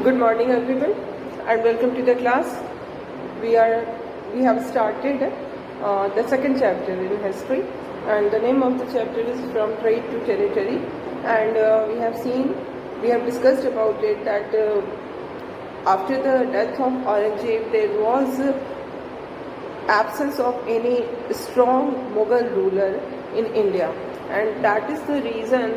Good morning, everyone, and welcome to the class. We have started the second chapter in history, and the name of the chapter is From Trade to Territory. And we have discussed about it that after the death of Aurangzeb, there was absence of any strong Mughal ruler in India, and that is the reason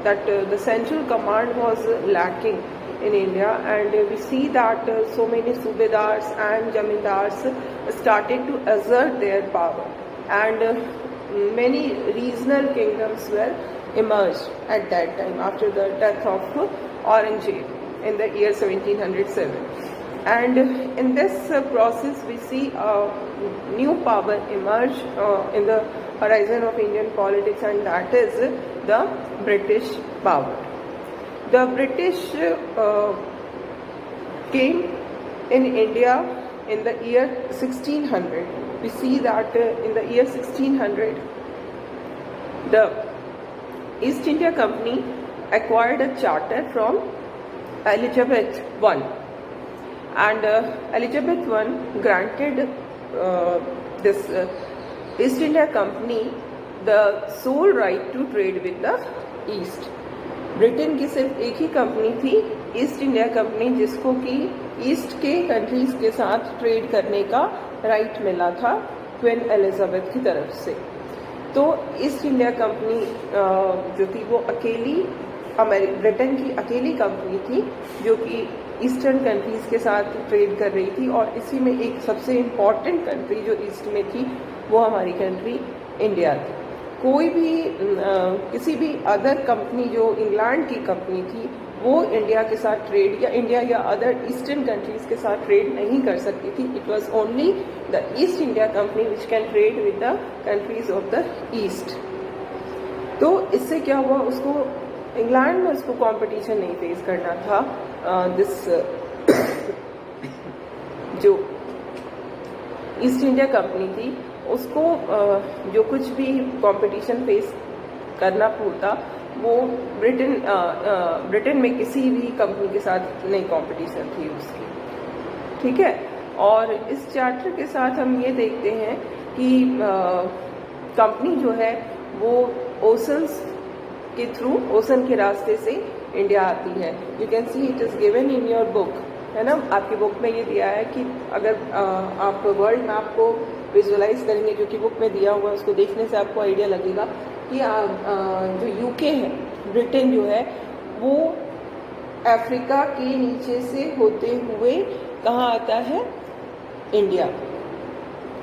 that the central command was lacking in India, and we see that so many subedars and jamindars started to assert their power, and many regional kingdoms were emerged at that time after the death of Aurangzeb in the year 1707. And in this process we see a new power emerge in the horizon of Indian politics, and that is the British power. The British came in India in the year 1600. We see that in the year 1600, the East India Company acquired a charter from Elizabeth I, and Elizabeth I granted this East India Company the sole right to trade with the East. Britain की सिर्फ एक ही company थी, east India company, जिसको कि east के countries के साथ trade करने का राइट मिला था क्वीन एलिजाबेथ की तरफ से। तो ईस्ट इंडिया कंपनी जो थी वो अकेली ब्रिटेन की अकेली कंपनी थी जो कि ईस्टर्न कंट्रीज के साथ ट्रेड कर रही थी, और इसी में एक सबसे इम्पॉर्टेंट कंट्री जो ईस्ट में थी वो हमारी कंट्री इंडिया थी। कोई भी किसी भी अदर कंपनी जो इंग्लैंड की कंपनी थी वो इंडिया के साथ ट्रेड या इंडिया या अदर ईस्टर्न कंट्रीज के साथ ट्रेड नहीं कर सकती थी। It was only the east India company which can trade with the countries of the east. तो इससे क्या हुआ, उसको इंग्लैंड में उसको कंपटीशन नहीं फेस करना था। दिस जो ईस्ट इंडिया कंपनी थी उसको जो कुछ भी कंपटीशन फेस करना पड़ता वो ब्रिटेन में किसी भी कंपनी के साथ नहीं कंपटीशन थी उसकी, ठीक है। और इस चार्टर के साथ हम ये देखते हैं कि कंपनी जो है वो ओशंस के थ्रू, ओशन के रास्ते से इंडिया आती है। You can see it is given in your book, है ना, आपकी बुक में ये दिया है कि अगर आप वर्ल्ड मैप को विजुअलाइज करेंगे जो कि बुक में दिया हुआ है, उसको देखने से आपको आइडिया लगेगा कि जो यूके है, ब्रिटेन जो है वो अफ्रीका के नीचे से होते हुए कहाँ आता है, इंडिया,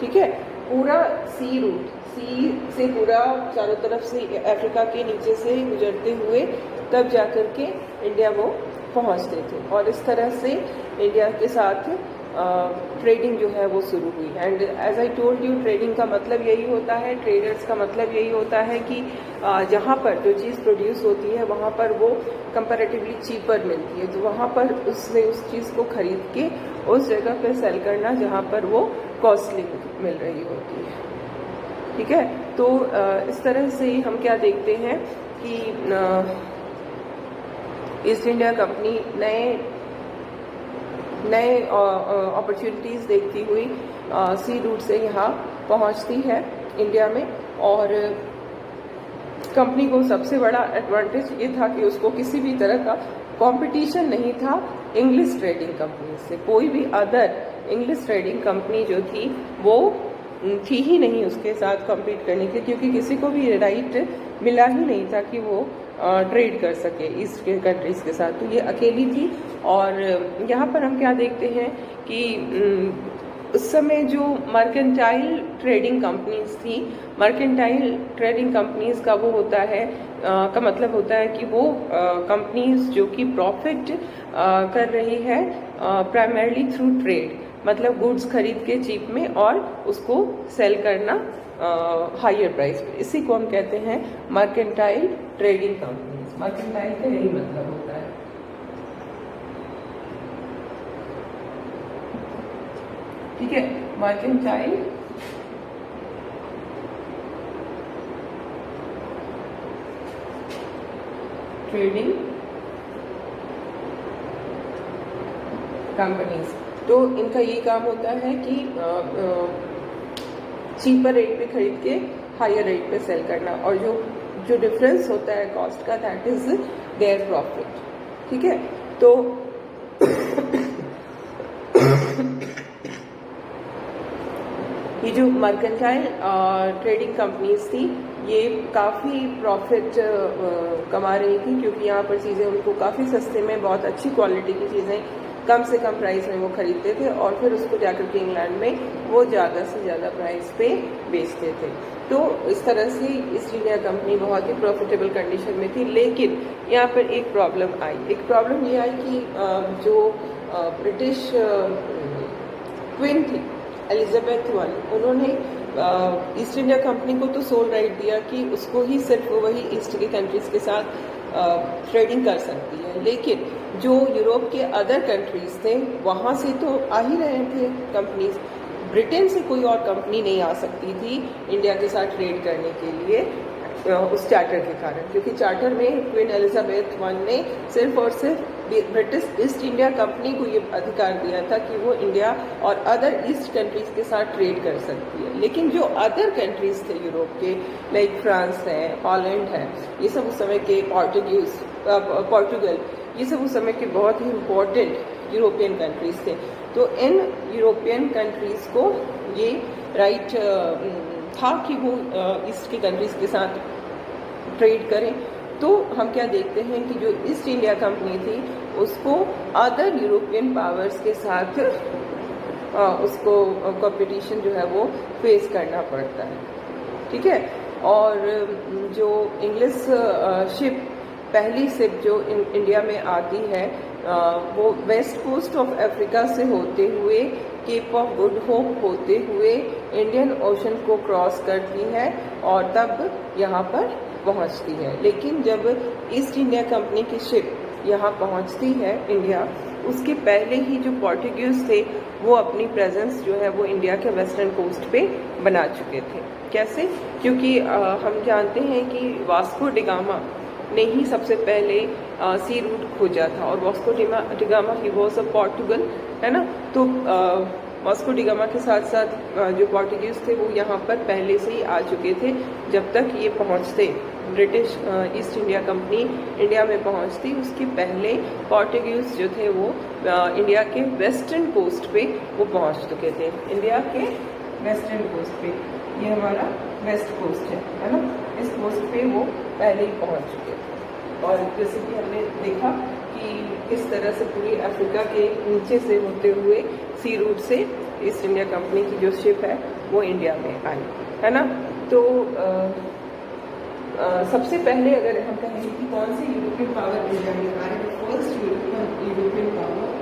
ठीक है। पूरा सी रूट, सी से पूरा चारों तरफ से अफ्रीका के नीचे से गुजरते हुए तब जाकर के इंडिया वो पहुंचते थे, और इस तरह से इंडिया के साथ ट्रेडिंग जो है वो शुरू हुई। And as I told you, trading का मतलब यही होता है, ट्रेडर्स का मतलब यही होता है कि जहाँ पर जो चीज़ प्रोड्यूस होती है वहाँ पर वो कंपैरेटिवली चीपर मिलती है, तो वहाँ पर उसने उस चीज़ को खरीद के उस जगह पर सेल करना जहाँ पर वो कॉस्टली मिल रही होती है, ठीक है। तो इस तरह से हम क्या देखते हैं कि ईस्ट इंडिया कंपनी नए अपॉर्चुनिटीज़ देखती हुई सी रूट से यहाँ पहुँचती है इंडिया में। और कंपनी को सबसे बड़ा एडवांटेज ये था कि उसको किसी भी तरह का कंपटीशन नहीं था इंग्लिश ट्रेडिंग कंपनी से। कोई भी अदर इंग्लिश ट्रेडिंग कंपनी जो थी वो थी ही नहीं उसके साथ compete करने के, क्योंकि किसी को भी राइट मिला ही नहीं था कि वो ट्रेड कर सके ईस्ट के कंट्रीज़ के साथ, तो ये अकेली थी। और यहाँ पर हम क्या देखते हैं कि उस समय जो मर्केंटाइल ट्रेडिंग कंपनीज थी, मर्केंटाइल ट्रेडिंग कंपनीज का वो होता है का मतलब होता है कि वो कंपनीज जो कि प्रॉफिट कर रही है प्राइमरली थ्रू ट्रेड, मतलब गुड्स खरीद के चीप में और उसको सेल करना हायर प्राइस पे, इसी को हम कहते हैं मर्केंटाइल ट्रेडिंग कंपनीज। मर्केंटाइल का यही मतलब होता है, ठीक है। Mercantile trading companies. तो इनका ये काम होता है कि चीपर रेट पे खरीद के हायर रेट पे सेल करना, और जो जो डिफरेंस होता है कॉस्ट का, दैट इज देयर प्रॉफिट। ठीक है, तो ये जो मर्केंटाइल ट्रेडिंग कंपनीज थी, ये काफ़ी प्रॉफिट कमा रही थी, क्योंकि यहाँ पर चीज़ें उनको काफ़ी सस्ते में, बहुत अच्छी क्वालिटी की चीज़ें कम से कम प्राइस में वो खरीदते थे, और फिर उसको जाकर के इंग्लैंड में वो ज़्यादा से ज़्यादा प्राइस पे बेचते थे। तो इस तरह से ईस्ट इंडिया कंपनी बहुत ही प्रॉफिटेबल कंडीशन में थी। लेकिन यहाँ पर एक प्रॉब्लम आई। एक प्रॉब्लम ये आई कि जो ब्रिटिश क्वीन थी एलिजाबेथ वाली, उन्होंने ईस्ट इंडिया कंपनी को तो सोल राइट दिया कि उसको ही सिर्फ वही ईस्ट के कंट्रीज़ के साथ ट्रेडिंग कर सकती है, लेकिन जो यूरोप के अदर कंट्रीज़ थे वहाँ से तो आ ही रहे थे कंपनीज। ब्रिटेन से कोई और कंपनी नहीं आ सकती थी इंडिया के साथ ट्रेड करने के लिए उस चार्टर के कारण, क्योंकि चार्टर में क्वीन एलिजाबेथ वन ने सिर्फ और सिर्फ ब्रिटिश ईस्ट इंडिया कंपनी को ये अधिकार दिया था कि वो इंडिया और अदर ईस्ट कंट्रीज के साथ ट्रेड कर सकती है। लेकिन जो अदर कंट्रीज थे यूरोप के, लाइक फ्रांस है, हॉलैंड है, ये सब उस समय के पोर्टुगल, ये सब उस समय के बहुत ही इम्पोर्टेंट यूरोपियन कंट्रीज थे। तो इन यूरोपियन कंट्रीज को ये राइट था कि वो ईस्ट की कंट्रीज के साथ ट्रेड करें। तो हम क्या देखते हैं कि जो ईस्ट इंडिया कंपनी थी उसको अदर यूरोपियन पावर्स के साथ उसको कंपटीशन जो है वो फेस करना पड़ता है। ठीक है, और जो इंग्लिश शिप, पहली शिप जो इंडिया में आती है वो वेस्ट कोस्ट ऑफ अफ्रीका से होते हुए केप ऑफ गुड होप होते हुए इंडियन ओशन को क्रॉस करती है और तब यहाँ पर पहुँचती है। लेकिन जब ईस्ट इंडिया कंपनी की शिप यहाँ पहुँचती है इंडिया, उसके पहले ही जो पोर्टुगीज थे वो अपनी प्रेजेंस जो है वो इंडिया के वेस्टर्न कोस्ट पे बना चुके थे। कैसे? क्योंकि हम जानते हैं कि वास्को डिगामा ने ही सबसे पहले सी रूट खोजा था, और Vasco da Gama he was a Portugal, है ना। तो वास्को डिगामा के साथ साथ जो पोर्टुगीज थे वो यहाँ पर पहले से ही आ चुके थे। जब तक ये पहुँचते, British east India company India में पहुँचती, उसके पहले पोर्टुगीज जो थे वो इंडिया के वेस्टर्न कोस्ट पे वो पहुँच चुके थे। इंडिया के वेस्टर्न कोस्ट पे, ये हमारा वेस्ट कोस्ट है ना, इस कोस्ट पे वो पहले ही पहुँच चुके थे। और जैसे कि हमने देखा कि किस तरह से पूरी अफ्रीका के नीचे से होते हुए सी रूट से ईस्ट इंडिया कंपनी की जो शिप है वो इंडिया में आई, है ना। तो सबसे पहले अगर हम कहें कि कौन सी यूरोपियन पावर इंडिया में आई, तो first European power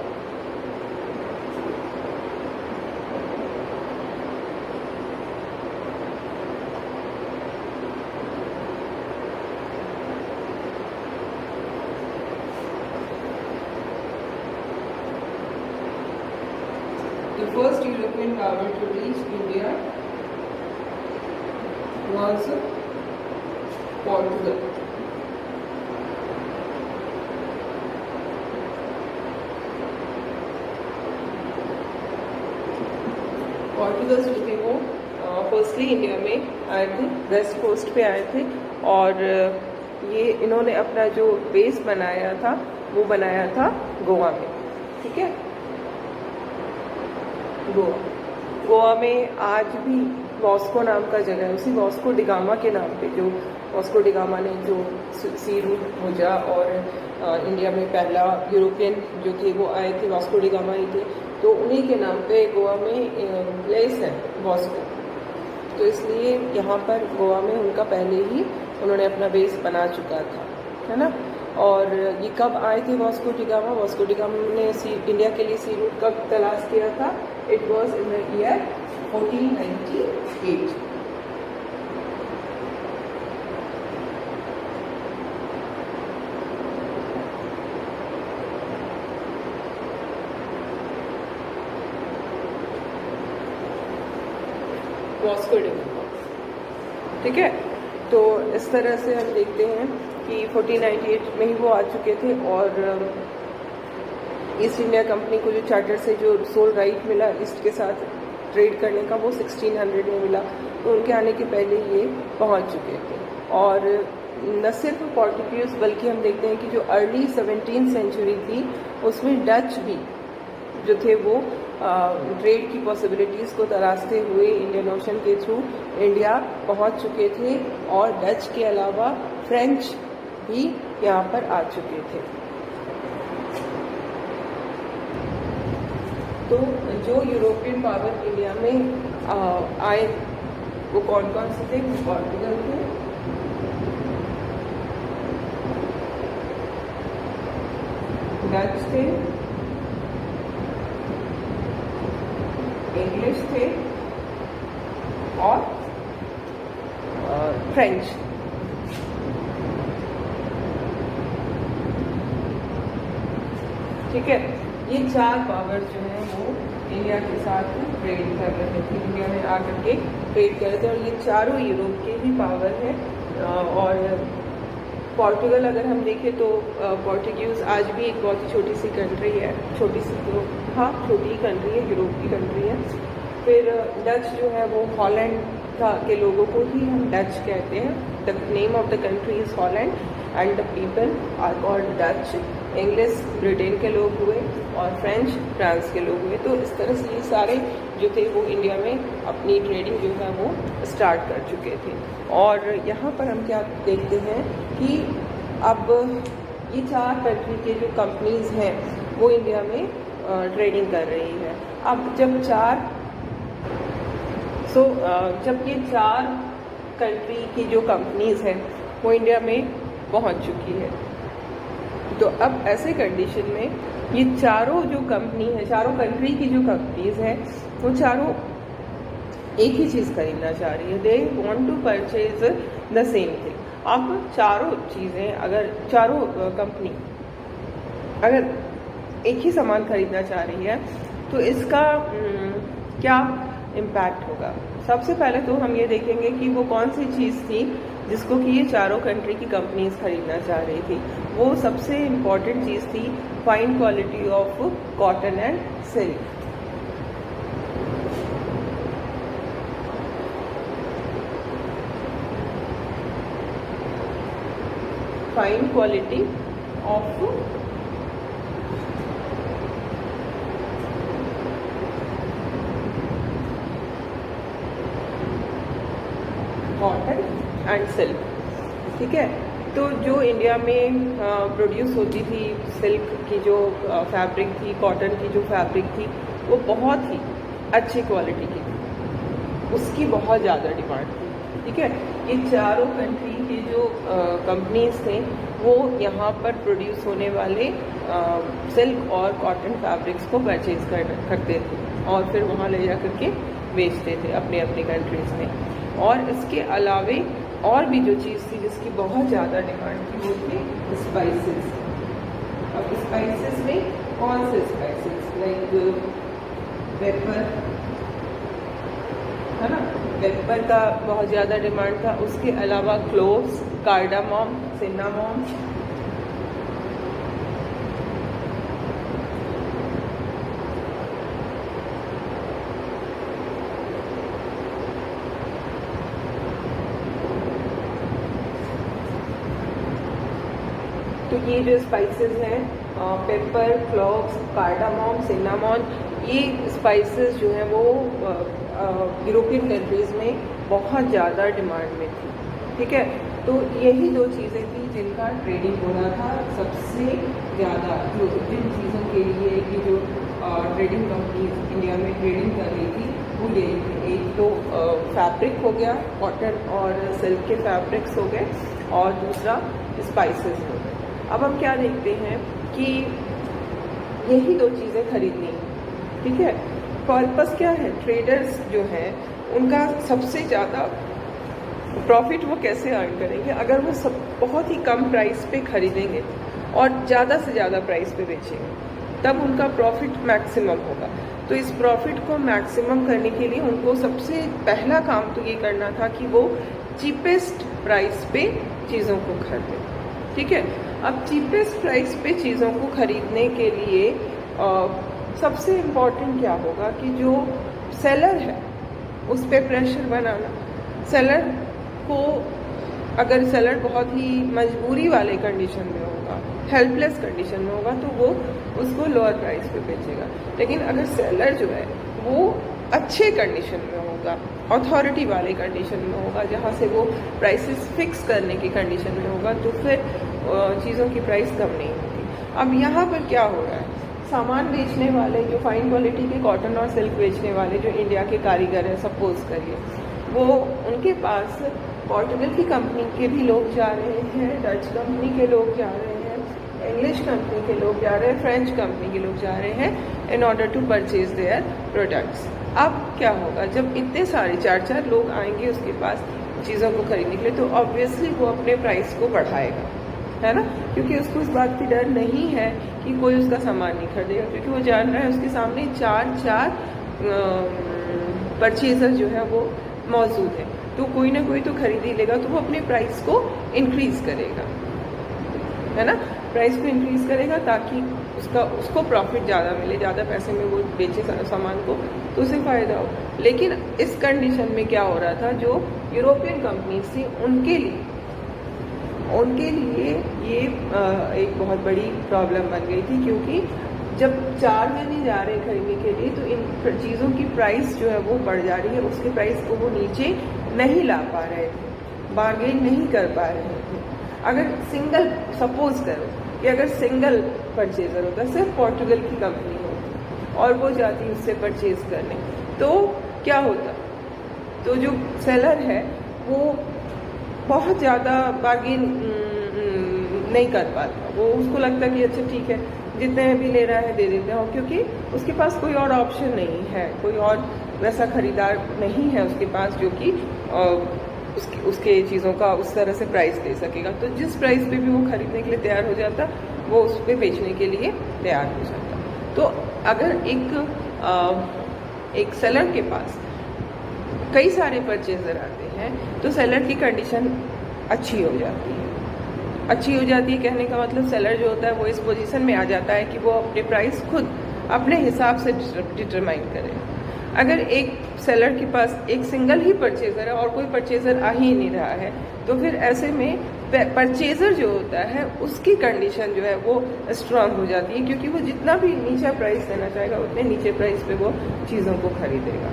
the first European power to reach India was Portugal. पोर्टुगल्स जो थे वो फर्स्टली इंडिया में आए थे, वेस्ट कोस्ट पे आए थे, और ये इन्होंने अपना जो बेस बनाया था वो बनाया था गोवा में। ठीक है, गोवा में आज भी वास्को नाम का जगह है, उसी वास्को डिगामा के नाम पे, जो वास्को डिगामा ने जो सी रूट खोजा और इंडिया में पहला यूरोपियन जो थे वो आए थे, वास्को डिगामा ही थे, तो उन्हीं के नाम पे गोवा में प्लेस है वास्को। तो इसलिए यहाँ पर गोवा में उनका पहले ही उन्होंने अपना बेस बना चुका था, है ना। और ये कब आए थे वास्को डिगामा? वास्को डिगामा ने इंडिया के लिए सी रूट कब तलाश किया था? It was in the year 1498। Vasco da Gama, ठीक है। तो इस तरह से हम देखते हैं कि 1498 में ही वो आ चुके थे, और ईस्ट इंडिया कंपनी को जो चार्टर से जो सोल राइट मिला ईस्ट के साथ ट्रेड करने का, वो 1600 में मिला। तो उनके आने के पहले ये पहुंच चुके थे। और न सिर्फ पोर्टुगीज बल्कि हम देखते हैं कि जो अर्ली 17th सेंचुरी थी उसमें डच भी जो थे वो ट्रेड की पॉसिबिलिटीज़ को तराशते हुए इंडियन ओशन के थ्रू इंडिया पहुंच चुके थे। और डच के अलावा फ्रेंच भी यहाँ पर आ चुके थे। तो जो यूरोपियन पावर इंडिया में आए वो कौन कौन से थे? पोर्टुगल थे, डच थे, इंग्लिश थे और फ्रेंच। ठीक है, ये चार पावर जो है वो इंडिया के साथ ट्रेड कर रहे थे, इंडिया में आकर के ट्रेड कर रहे थे। और ये चारों यूरोप के ही पावर है। और पोर्टुगल अगर हम देखें तो पोर्टुगीज आज भी एक बहुत ही छोटी सी कंट्री है, छोटी सी तो हाँ छोटी ही कंट्री है, यूरोप की कंट्री है। फिर डच जो है वो हॉलैंड के लोगों को ही हम डच कहते हैं। The name of the country is Holland and the people are called Dutch. English Britain के लोग हुए और फ्रेंच फ्रांस के लोग हुए। तो इस तरह से ये सारे जो थे वो इंडिया में अपनी ट्रेडिंग जो है वो स्टार्ट कर चुके थे। और यहाँ पर हम क्या देखते हैं कि अब ये चार कंट्री के जो कंपनीज हैं वो इंडिया में ट्रेडिंग कर रही है। अब जब जब ये चार कंट्री की जो कंपनीज हैं वो इंडिया में पहुँच चुकी है, तो अब ऐसे कंडीशन में ये चारों जो कंपनी है, चारों कंट्री की जो कंपनीज हैं वो चारों एक ही चीज़ खरीदना चाह रही है। They want to purchase the same thing. अब चारों चीज़ें अगर चारों कंपनी अगर एक ही सामान खरीदना चाह रही है तो इसका क्या इम्पैक्ट होगा? सबसे पहले तो हम ये देखेंगे कि वो कौन सी चीज़ थी जिसको कि ये चारों कंट्री की कंपनीज खरीदना चाह रही थी। वो सबसे इम्पॉर्टेंट चीज़ थी fine quality of cotton and silk. Fine quality of cotton and silk. ठीक है, तो जो इंडिया में प्रोड्यूस होती थी सिल्क की जो फैब्रिक थी, कॉटन की जो फैब्रिक थी, वो बहुत ही अच्छी क्वालिटी की थी, उसकी बहुत ज़्यादा डिमांड थी। ठीक है, ये चारों कंट्री के जो कंपनीज थे वो यहाँ पर प्रोड्यूस होने वाले सिल्क और कॉटन फैब्रिक्स को परचेज करते थे और फिर वहाँ ले जा करके बेचते थे अपने अपने कंट्रीज़ में। और इसके अलावे और भी जो चीज़ थी जिसकी बहुत ज़्यादा डिमांड थी वो थे स्पाइसेस। अब स्पाइसेस में कौन से स्पाइसेस? लाइक पेपर है ना, पेपर का बहुत ज़्यादा डिमांड था। उसके अलावा क्लोव्स, कार्डामम, सिन्नामोम, तो ये जो स्पाइसेस हैं पेपर, क्लोव्स, कार्डामम, सिन्नामॉन, ये स्पाइसेस जो हैं वो यूरोपियन कंट्रीज़ में बहुत ज़्यादा डिमांड में थी। ठीक है, तो यही दो चीज़ें थी जिनका ट्रेडिंग हो रहा था सबसे ज़्यादा। जो जिन चीज़ों के लिए कि जो ट्रेडिंग कंपनीज इंडिया में ट्रेडिंग कर रही थी वो यही थी। एक तो फैब्रिक हो गया, कॉटन और सिल्क के फैब्रिक्स हो गए, और दूसरा स्पाइसेस हो गए। अब हम क्या देखते हैं कि यही दो चीज़ें खरीदनी है। ठीक है, पर्पस क्या है? ट्रेडर्स जो हैं उनका सबसे ज़्यादा प्रॉफिट वो कैसे अर्न करेंगे? अगर वो सब बहुत ही कम प्राइस पे खरीदेंगे और ज़्यादा से ज़्यादा प्राइस पे बेचेंगे तब उनका प्रॉफिट मैक्सिमम होगा। तो इस प्रॉफिट को मैक्सिमम करने के लिए उनको सबसे पहला काम तो ये करना था कि वो चीपेस्ट प्राइस पे चीज़ों को खरीदें। ठीक है, अब चीपेस्ट प्राइस पे चीज़ों को खरीदने के लिए सबसे इम्पॉर्टेंट क्या होगा कि जो सेलर है उस पर प्रेशर बनाना। सेलर को, अगर सेलर बहुत ही मजबूरी वाले कंडीशन में होगा, हेल्पलेस कंडीशन में होगा, तो वो उसको लोअर प्राइस पे बेचेगा। लेकिन अगर सेलर जो है वो अच्छे कंडीशन में होगा, अथॉरिटी वाले कंडीशन में होगा, जहाँ से वो प्राइसेस फिक्स करने की कंडीशन में होगा, तो फिर चीज़ों की प्राइस कम नहीं होगी। अब यहाँ पर क्या हो रहा है, सामान बेचने वाले, जो फाइन क्वालिटी के कॉटन और सिल्क बेचने वाले, जो इंडिया के कारीगर हैं, सपोज करिए, वो उनके पास पोर्टुगल की कंपनी के भी लोग जा रहे हैं, डच कंपनी के लोग जा रहे हैं, इंग्लिश कंपनी के लोग जा रहे हैं, फ्रेंच कंपनी के लोग जा रहे हैं in order to purchase their products. अब क्या होगा, जब इतने सारे 4-4 लोग आएंगे उसके पास चीज़ों को खरीदने के लिए, तो ऑब्वियसली वो अपने प्राइस को बढ़ाएगा, है ना, क्योंकि उसको इस बात की डर नहीं है कि कोई उसका सामान नहीं खरीदेगा, क्योंकि वो जान रहा है उसके सामने 4 परचेजर जो है वो मौजूद है, तो कोई ना कोई तो खरीद ही लेगा, तो वो अपने प्राइस को इंक्रीज करेगा, है ना, प्राइस को इंक्रीज करेगा ताकि उसको प्रॉफिट ज़्यादा मिले, ज़्यादा पैसे में वो बेचे सामान को, तो उसे फ़ायदा हो। लेकिन इस कंडीशन में क्या हो रहा था, जो यूरोपियन कंपनीज थी उनके लिए ये एक बहुत बड़ी प्रॉब्लम बन गई थी, क्योंकि जब 4 जने जा रहे हैं खरीदने के लिए, तो इन चीज़ों की प्राइस जो है वो बढ़ जा रही है, उसके प्राइस को वो नीचे नहीं ला पा रहे थे, बार्गेन नहीं कर पा रहे थे। अगर सिंगल, सपोज करो कि अगर सिंगल परचेजर होता, सिर्फ पोर्टुगल की कंपनी होती और वो जाती उससे परचेज करने, तो क्या होता, तो जो सेलर है वो बहुत ज़्यादा बार्गेन नहीं कर पाता, वो उसको लगता कि अच्छा ठीक है, जितने भी ले रहा है दे देते हैं, क्योंकि उसके पास कोई और ऑप्शन नहीं है, कोई और वैसा खरीदार नहीं है उसके पास जो कि उसके चीज़ों का उस तरह से प्राइस दे सकेगा। तो जिस प्राइस पे भी वो खरीदने के लिए तैयार हो जाता, वो उस पर बेचने के लिए तैयार हो जाता। तो अगर एक सेलर के पास कई सारे परचेजर आते हैं, तो सेलर की कंडीशन अच्छी हो जाती है। अच्छी हो जाती है कहने का मतलब, सेलर जो होता है वो इस पोजीशन में आ जाता है कि वो अपने प्राइस खुद अपने हिसाब से डिटरमाइन करे। अगर एक सेलर के पास एक सिंगल ही परचेजर है और कोई परचेजर आ ही नहीं रहा है, तो फिर ऐसे में परचेजर जो होता है उसकी कंडीशन जो है वो स्ट्रांग हो जाती है, क्योंकि वो जितना भी नीचा प्राइस देना चाहेगा उतने नीचे प्राइस पे वो चीज़ों को खरीदेगा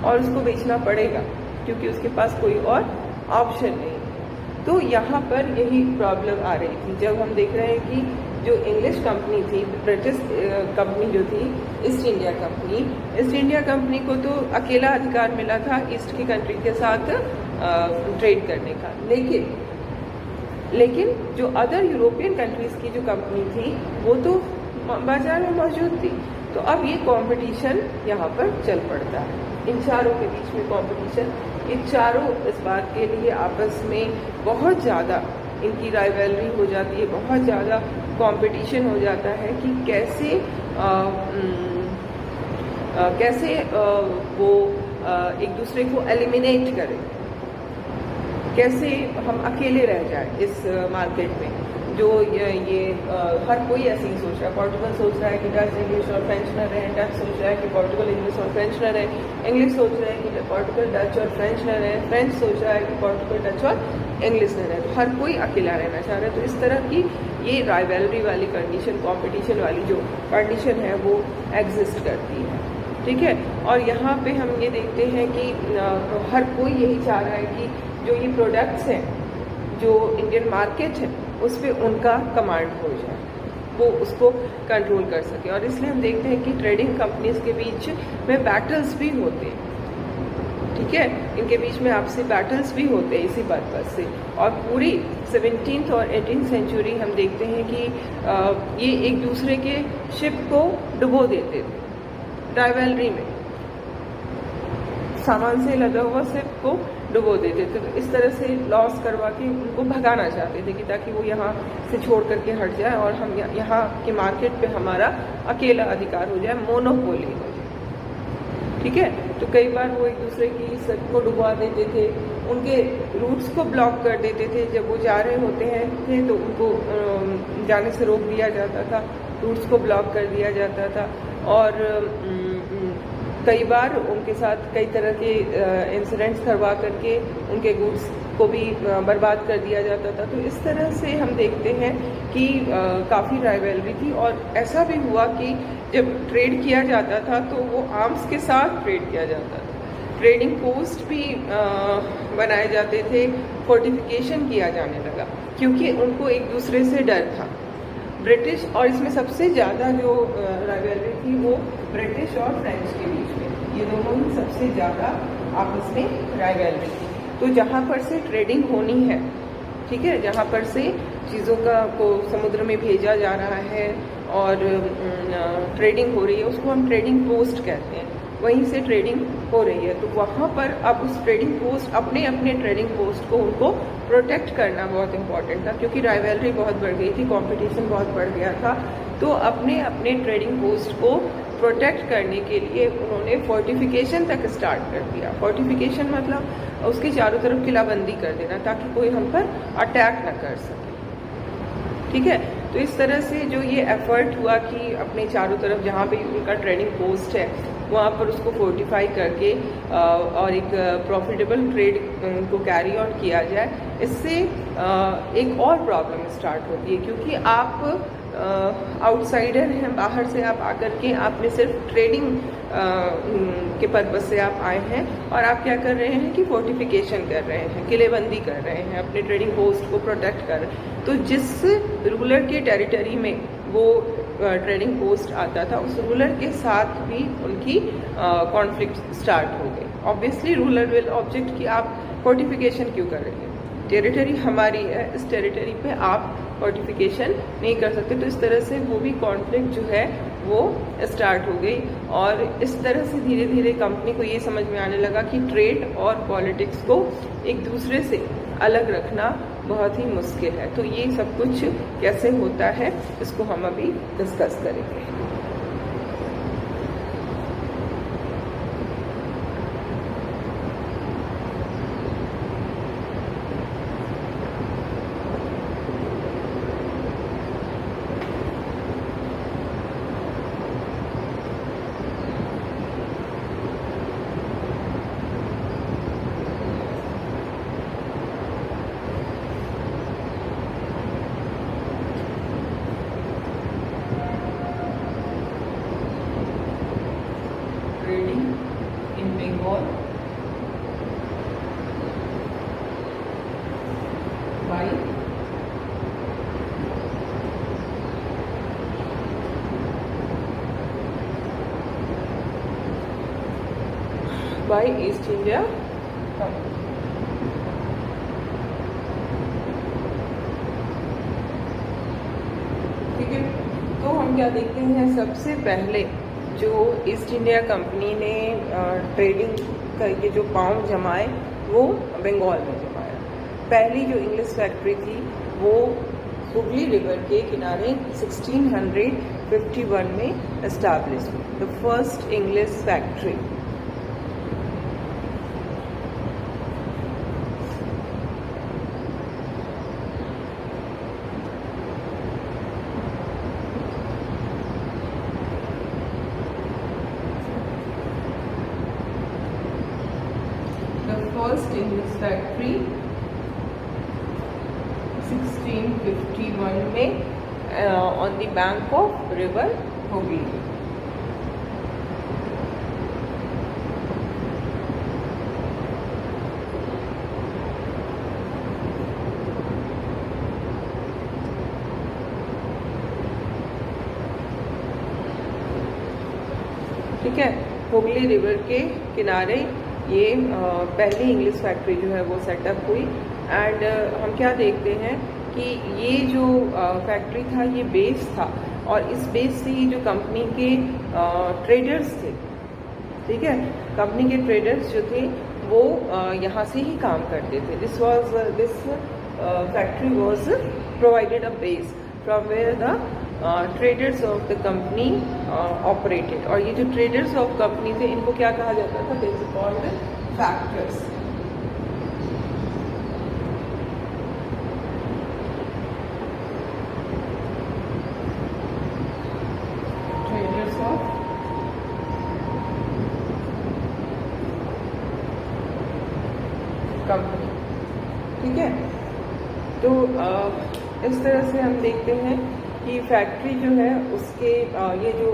और उसको बेचना पड़ेगा, क्योंकि उसके पास कोई और ऑप्शन नहीं है। तो यहाँ पर यही प्रॉब्लम आ रही थी, जब हम देख रहे हैं कि जो इंग्लिश कंपनी थी, ब्रिटिश कंपनी जो थी, ईस्ट इंडिया कंपनी को तो अकेला अधिकार मिला था ईस्ट की कंट्री के साथ ट्रेड करने का, लेकिन जो अदर यूरोपियन कंट्रीज़ की जो कंपनी थी वो तो बाजार में मौजूद थी। तो अब ये कंपटीशन यहाँ पर चल पड़ता है, इन चारों के बीच में कंपटीशन। इन चारों इस बात के लिए आपस में बहुत ज़्यादा इनकी राइवलरी हो जाती है, बहुत ज़्यादा कंपटीशन हो जाता है कि कैसे वो एक दूसरे को एलिमिनेट करें, कैसे हम अकेले रह जाएं इस मार्केट में। जो ये हर कोई ऐसे ही सोच रहा है। पोर्टुगल सोच रहा है कि डच, इंग्लिश और फ्रेंच न रहे, डच सोच रहा है कि पोर्टुगल, इंग्लिश और फ्रेंच न रहे, इंग्लिश सोच रहा है कि पोर्टुगल, डच और फ्रेंच न रहे, फ्रेंच सोच रहा है कि पोर्टुगल, डच और इंग्लिश न रहे। तो हर कोई अकेला रहना चाह रहा है। तो इस तरह की ये राइवलरी वाली कंडीशन, कॉम्पिटिशन वाली जो कंडीशन है वो एग्जिस्ट करती है, ठीक है। और यहाँ पे हम ये देखते हैं कि हर कोई यही चाह रहा है कि जो ये प्रोडक्ट्स हैं, जो इंडियन मार्केट है, उस पर उनका कमांड हो जाए, वो उसको कंट्रोल कर सके। और इसलिए हम देखते हैं कि ट्रेडिंग कंपनीज के बीच में बैटल्स भी होते हैं, ठीक है, इनके बीच में आपसी बैटल्स भी होते हैं इसी पर्पज से। और पूरी 17th और 18th सेंचुरी हम देखते हैं कि ये एक दूसरे के शिप को डुबो देते थे राइवलरी में, सामान से लदा हुआ शिप को डुबो देते थे। तो इस तरह से लॉस करवा के उनको भगाना चाहते थे कि ताकि वो यहाँ से छोड़ करके हट जाए और हम यहाँ के मार्केट पे हमारा अकेला अधिकार हो जाए, मोनोपोली हो जाए, ठीक है। तो कई बार वो एक दूसरे की शिप को डुबा देते थे, उनके रूट्स को ब्लॉक कर देते थे। जब वो जा रहे होते हैं तो उनको जाने से रोक दिया जाता था। रूट्स को ब्लॉक कर दिया जाता था और कई बार उनके साथ कई तरह के इंसिडेंट्स करवा करके उनके गुड्स को भी बर्बाद कर दिया जाता था। तो इस तरह से हम देखते हैं कि काफ़ी राइवलरी थी और ऐसा भी हुआ कि जब ट्रेड किया जाता था तो वो आर्म्स के साथ ट्रेड किया जाता था। ट्रेडिंग पोस्ट भी बनाए जाते थे, फोर्टिफिकेशन किया जाने लगा क्योंकि उनको एक दूसरे से डर था। ब्रिटिश और इसमें सबसे ज़्यादा जो राइवलरी थी वो ब्रिटिश और फ्रेंच के बीच में, ये दोनों ही सबसे ज़्यादा आपस में राइवलरी थी। तो जहाँ पर से ट्रेडिंग होनी है, ठीक है, जहाँ पर से चीज़ों को समुद्र में भेजा जा रहा है और ट्रेडिंग हो रही है, उसको हम ट्रेडिंग पोस्ट कहते हैं। वहीं से ट्रेडिंग हो रही है तो वहाँ पर अब उस ट्रेडिंग पोस्ट अपने ट्रेडिंग पोस्ट को उनको प्रोटेक्ट करना बहुत इम्पॉर्टेंट था क्योंकि राइवलरी बहुत बढ़ गई थी, कंपटीशन बहुत बढ़ गया था। तो अपने ट्रेडिंग पोस्ट को प्रोटेक्ट करने के लिए उन्होंने फोर्टिफिकेशन तक स्टार्ट कर दिया। फोर्टिफिकेशन मतलब उसके चारों तरफ किलाबंदी कर देना ताकि कोई हम पर अटैक ना कर सके, ठीक है। तो इस तरह से जो ये एफर्ट हुआ कि अपने चारों तरफ जहाँ भी उनका ट्रेडिंग पोस्ट है वहाँ पर उसको फोर्टिफाई करके और एक प्रॉफिटेबल ट्रेड को कैरी ऑन किया जाए, इससे एक और प्रॉब्लम स्टार्ट होती है क्योंकि आप आउटसाइडर हैं, बाहर से आप आकर के आपने सिर्फ ट्रेडिंग के पर्पज से आप आए हैं और आप क्या कर रहे हैं कि फोर्टिफिकेशन कर रहे हैं, किलेबंदी कर रहे हैं, अपने ट्रेडिंग पोस्ट को प्रोटेक्ट कर रहे हैं। तो जिस रूलर के टेरिटरी में वो ट्रेडिंग पोस्ट आता था उस रूलर के साथ भी उनकी कॉन्फ्लिक्ट स्टार्ट हो गई। ऑब्वियसली रूलर विल ऑब्जेक्ट कि आप फोर्टिफिकेशन क्यों कर रहे हैं, टेरिटरी हमारी है, इस टेरिटरी पे आप फोर्टिफिकेशन नहीं कर सकते। तो इस तरह से वो भी कॉन्फ्लिक्ट जो है वो स्टार्ट हो गई और इस तरह से धीरे धीरे कंपनी को ये समझ में आने लगा कि ट्रेड और पॉलिटिक्स को एक दूसरे से अलग रखना बहुत ही मुश्किल है। तो ये सब कुछ कैसे होता है इसको हम अभी डिस्कस करेंगे। in Bengal by East India Company. ठीक है, तो हम क्या देखते हैं, सबसे पहले जो ईस्ट इंडिया कंपनी ने ट्रेडिंग करके जो पाउंड जमाए वो बंगाल में जमाया। पहली जो इंग्लिश फैक्ट्री थी वो हुगली रिवर के किनारे 1651 में एस्टैब्लिश हुई, the first English factory. First English factory 1651 में on the bank of river Hooghly. ठीक है, हुगली रिवर के किनारे ये पहली इंग्लिश फैक्ट्री जो है वो सेटअप हुई। एंड हम क्या देखते हैं कि ये जो फैक्ट्री था ये बेस था और इस बेस से ही जो कंपनी के ट्रेडर्स थे, ठीक है, कंपनी के ट्रेडर्स जो थे वो यहाँ से ही काम करते थे। This factory was provided a base from where the traders of the company operated. और ये जो ट्रेडर्स ऑफ कंपनी थे इनको क्या कहा जाता था, दे वर कॉल्ड फैक्टर्स। इस तरह से हम देखते हैं कि फैक्ट्री जो है उसके ये जो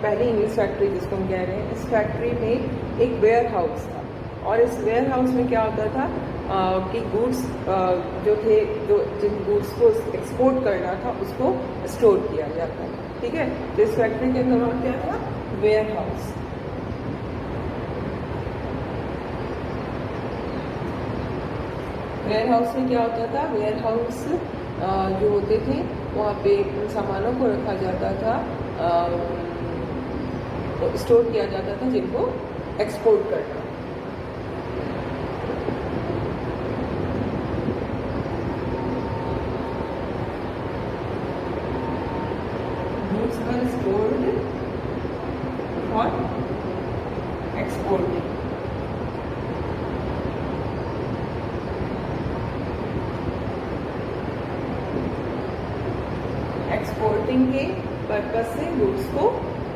पहली इंग्लिश फैक्ट्री जिसको हम कह रहे हैं, इस फैक्ट्री में एक वेयर हाउस था और इस वेयर हाउस में क्या होता था कि गुड्स जो थे, जो जिन गुड्स को एक्सपोर्ट करना था उसको स्टोर किया जाता था। ठीक है, तो इस फैक्ट्री के अंदर और क्या था, वेयर हाउस। वेयर हाउस में क्या होता था, वेयर हाउस जो होते थे वहाँ पे उन सामानों को रखा जाता था, स्टोर किया जाता था जिनको एक्सपोर्ट करना। Goods were stored for exporting. Exporting के पर्पज से गुड्स को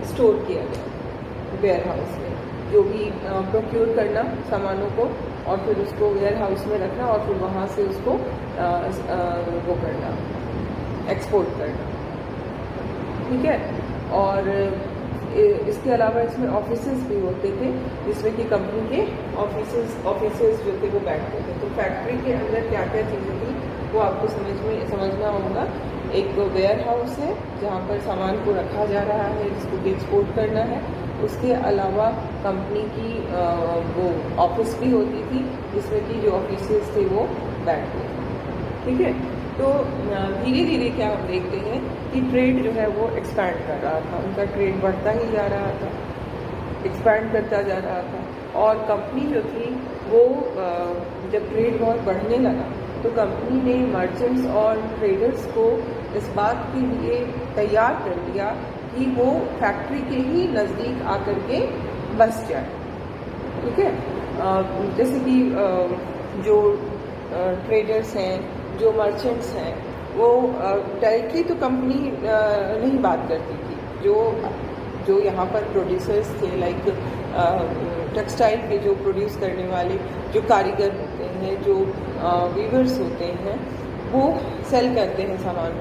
स्टोर किया गया वेयर हाउस में, जो भी प्रोक्योर करना सामानों को और फिर उसको वेयर हाउस में रखना और फिर वहाँ से उसको वो करना, एक्सपोर्ट करना। ठीक है, और इसके अलावा इसमें ऑफिसेज भी होते थे जिसमें कि कंपनी के ऑफिसेज जो थे वो बैठते थे। तो फैक्ट्री के अंदर क्या क्या चीज़ें थी वो आपको समझना होगा। एक वेयर हाउस है जहाँ पर सामान को रखा जा रहा है जिसको भी एक्सपोर्ट करना है। उसके अलावा कंपनी की वो ऑफिस भी होती थी जिसमें कि जो ऑफिसेज थे वो बैठते थे। ठीक है, तो धीरे धीरे क्या हम देखते हैं कि ट्रेड जो है वो एक्सपैंड कर रहा था, उनका ट्रेड बढ़ता ही जा रहा था, एक्सपैंड करता जा रहा था। और कंपनी जो थी वो जब ट्रेड बहुत बढ़ने लगा तो कंपनी ने मर्चेंट्स और ट्रेडर्स को इस बात के लिए तैयार कर लिया कि वो फैक्ट्री के ही नज़दीक आकर के बस जाए। ठीक है, जैसे कि जो ट्रेडर्स हैं, जो मर्चेंट्स हैं, वो डायरेक्टली तो कंपनी नहीं बात करती थी। जो यहाँ पर प्रोड्यूसर्स थे, लाइक टेक्सटाइल के जो प्रोड्यूस करने वाले जो कारीगर होते हैं, जो वीवर्स होते हैं, वो सेल करते हैं सामान,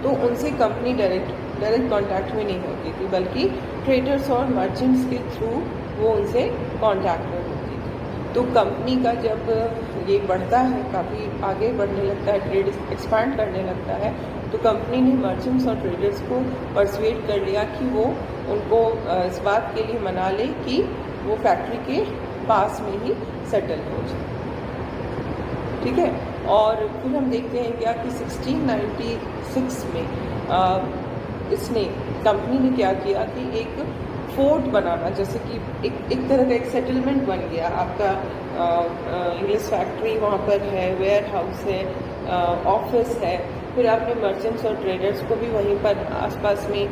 तो उनसे कंपनी डायरेक्ट कांटेक्ट में नहीं होती थी, बल्कि ट्रेडर्स और मर्चेंट्स के थ्रू वो उनसे कांटेक्ट में होती थी। तो कंपनी का जब ये बढ़ता है, काफ़ी आगे बढ़ने लगता है, ट्रेड एक्सपैंड करने लगता है, तो कंपनी ने मर्चेंट्स और ट्रेडर्स को परसुएड कर लिया कि वो उनको इस बात के लिए मना ले कि वो फैक्ट्री के पास में ही सेटल हो जाए। ठीक है, और फिर हम देखते हैं क्या कि 1696 में इसने कंपनी ने क्या किया कि एक फोर्ट बनाना, जैसे कि एक तरह का एक सेटलमेंट बन गया। आपका इंग्लिश फैक्ट्री वहाँ पर है, वेयर हाउस है, ऑफिस है, फिर आपने मर्चेंट्स और ट्रेडर्स को भी वहीं पर आसपास में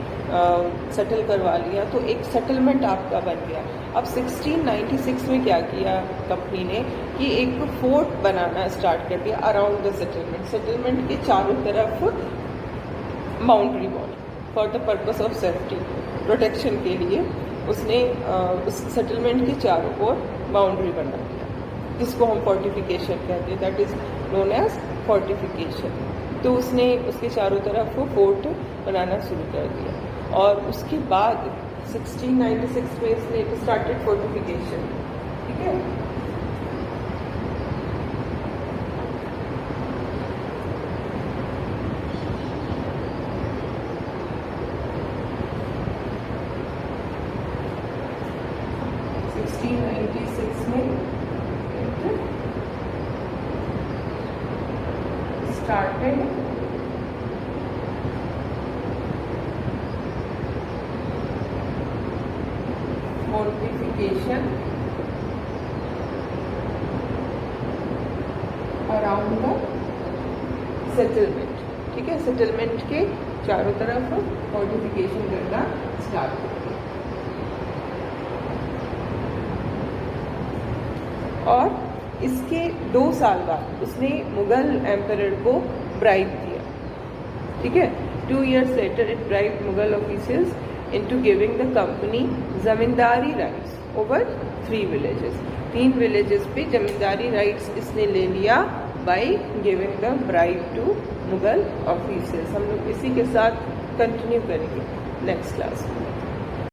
सेटल करवा लिया, तो एक सेटलमेंट आपका बन गया। अब 1696 में क्या किया कंपनी ने कि एक फोर्ट बनाना स्टार्ट कर दिया अराउंड द सेटलमेंट के चारों तरफ boundary wall for the purpose of safety, protection के लिए उसने उस सेटलमेंट के चारों ओर बाउंड्री बना दिया, जिसको हम फोर्टिफिकेशन कहते हैं, that is known as fortification. तो उसने उसके चारों तरफ वो फोर्ट बनाना शुरू कर दिया और उसके बाद 1696 में इसने स्टार्टेड फोर्टिफिकेशन। ठीक है, started fortification around the settlement। ठीक है, सेटलमेंट के चारों तरफ फोर्टिफिकेशन करना स्टार्ट कर दिया और इसके 2 साल बाद उसने मुगल एम्परर को ब्राइब दिया। ठीक है, 2 years later it bribed Mughal officials into giving the company zamindari rights over 3 villages। 3 villages पे जमींदारी राइट्स इसने ले लिया by giving the bribe to Mughal officers. हम लोग इसी के साथ कंटिन्यू करेंगे नेक्स्ट क्लास में।